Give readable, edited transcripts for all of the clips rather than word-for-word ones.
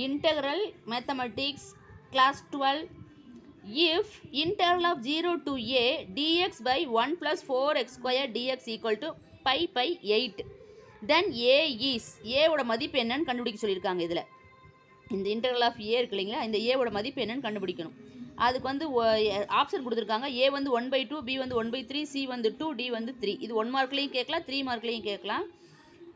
integral mathematics class 12. If integral of 0 to a dx by 1 plus 4x square dx equal to pi by 8, then a is a ஓட மதிப்பு என்னன்னு கண்டுபிடிக்க சொல்லியிருக்காங்க. இதில் இந்த integral of ஏ இருக்கு இல்லைங்களா, இந்த ஏவோட மதிப்பு என்னன்னு கண்டுபிடிக்கணும். அதுக்கு வந்து ஆப்ஷன் கொடுத்துருக்காங்க. ஏ வந்து 1/2, பி வந்து 1/3, சி வந்து 2, டி வந்து 3. இது 1 மார்க்லேயும் கேட்கலாம், 3 மார்க்லேயும் கேட்கலாம்.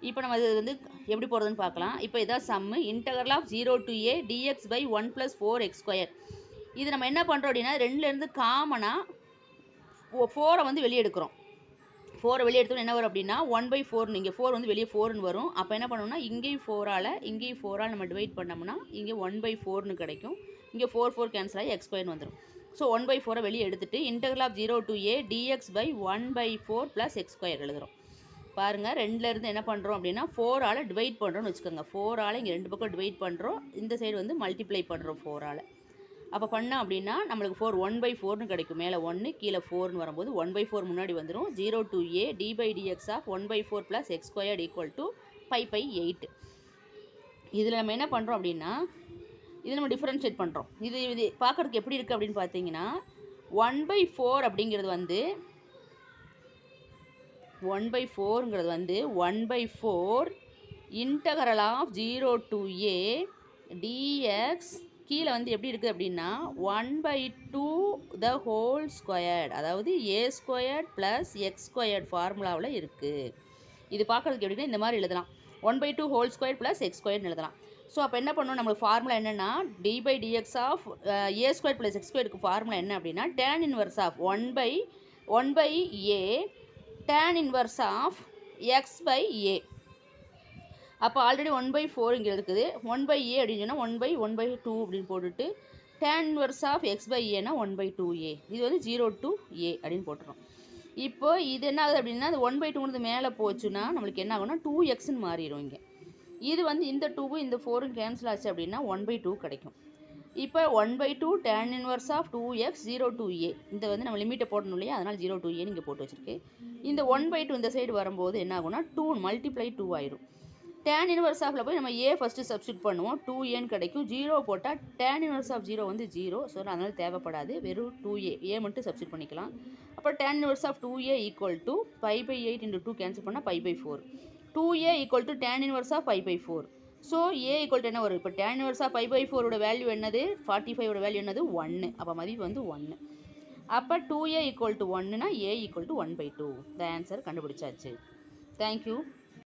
இப்போ நம்ம இது வந்து எப்படி போகிறதுன்னு பார்க்கலாம். இப்போ இதான் sum. Integral of 0 to a dx by 1 plus 4x square. இது நம்ம என்ன பண்ணுறோம் அப்படின்னா, ரெண்டுலேருந்து காமனாக 4 வந்து வெளியே எடுக்கிறோம். 4 வெளியே எடுத்தோம் என்ன வரும் அப்படின்னா 1/4. இங்கே 4 வந்து வெளியே 4ன்னு வரும். அப்போ என்ன பண்ணணும்னா இங்கேயும் 4ஆல் இங்கேயும் 4ஆல் நம்ம டிவைட் பண்ணோம்னா இங்கே 1/4ன்னு கிடைக்கும். இங்கே 4 கேன்சல் ஆகி x² வந்துடும். ஸோ 1/4 வெளியே எடுத்துகிட்டு integral of 0 to a dx by 1/4 plus x² எழுதுகிறோம். பாருங்கள், ரெண்டுலேருந்து என்ன பண்ணுறோம் அப்படின்னா 4ஆல் டிவைட் பண்ணுறோன்னு வச்சுக்கோங்க. 4ஆல் இங்கே ரெண்டு பக்கம் டிவைட் பண்ணுறோம், இந்த சைடு வந்து மல்டிப்ளை பண்ணுறோம் 4ஆல். அப்போ பண்ணோம் அப்படின்னா நம்மளுக்கு 4 1/4ன்னு கிடைக்கும். மேலே 1 கீழே 4ன்னு வரும்போது 1/4 முன்னாடி வந்துடும். 0 to a d by dx of 1/4 plus x² equal to pi by 8. இதில் நம்ம என்ன பண்ணுறோம் அப்படின்னா இது நம்ம டிஃப்ரென்ஷியேட் பண்ணுறோம். இது பார்க்குறதுக்கு எப்படி இருக்குது அப்படின்னு பார்த்தீங்கன்னா 1/4 அப்படிங்கிறது வந்து 1/4 integral of 0 to a dx கீழே வந்து எப்படி இருக்குது அப்படின்னா 1/2 the whole squared, அதாவது a² + x² ஃபார்முலாவில் இருக்குது. இது பார்க்குறதுக்கு எப்படின்னா இந்த மாதிரி எழுதலாம். 1/2 whole square + x² எழுதலாம். ஸோ அப்போ என்ன பண்ணணும், நம்மளுக்கு ஃபார்முலா என்னென்னா d by dx of a² + x²க்கு ஃபார்முலா என்ன அப்படின்னா tan inverse of 1/a tan inverse of x by a. அப்போ ஆல்ரெடி 1/4 இங்கே இருக்குது. 1/a அப்படின்னு சொன்னால் 1/2 அப்படின்னு போட்டுட்டு tan inverse of x by a னா 1/2a. இது வந்து 0 to a அப்படின்னு போட்டுரும். இப்போ இது என்ன ஆகுது அப்படின்னா அது 1/2ங்கிறது மேலே போச்சுன்னா நம்மளுக்கு என்ன ஆகும்னா 2xன்னு மாறிடும். இங்கே இது வந்து இந்த 2வும் இந்த 4ம் கேன்சல் ஆச்சு அப்படின்னா 1/2 கிடைக்கும். இப்போ 1/2 tan inverse of 2x 0 to a. இந்த வந்து நம்ம லிமிட்டை போடணும் இல்லையா, அதனால் 0 to a இங்கே போட்டு வச்சுருக்கு. இந்த 1/2 இந்த சைடு வரும்போது என்ன ஆகும்னா 2 மல்டிப்ளை 2 ஆயிரும். tan inverse ஆஃபில் போய் நம்ம a ஃபஸ்ட்டு சப்ஸ்டியூட் பண்ணுவோம். 2aன்னு கிடைக்கும். 0 போட்டால் tan inverse ஆஃப் 0 வந்து 0. ஸோ அதனால் தேவைப்படாது, வெறும் 2a மட்டும் சப்ஸ்டியூட் பண்ணிக்கலாம். அப்போ tan inverse of 2a equal to pi by 8 into 2 cancel பண்ணால் pi by 4. 2a equal to tan inverse of pi by 4. So a equal to என்ன வரும், இப்போ tan inverse of pi by 4ஓட value என்னது, 45ஓட value என்னது 1. அப்போ மதிப்பு வந்து 1. அப்போ 2a ஈக்குவல் டு 1னா a equal to 1/2. The answer கண்டுபிடிச்சாச்சு. தேங்க்யூ.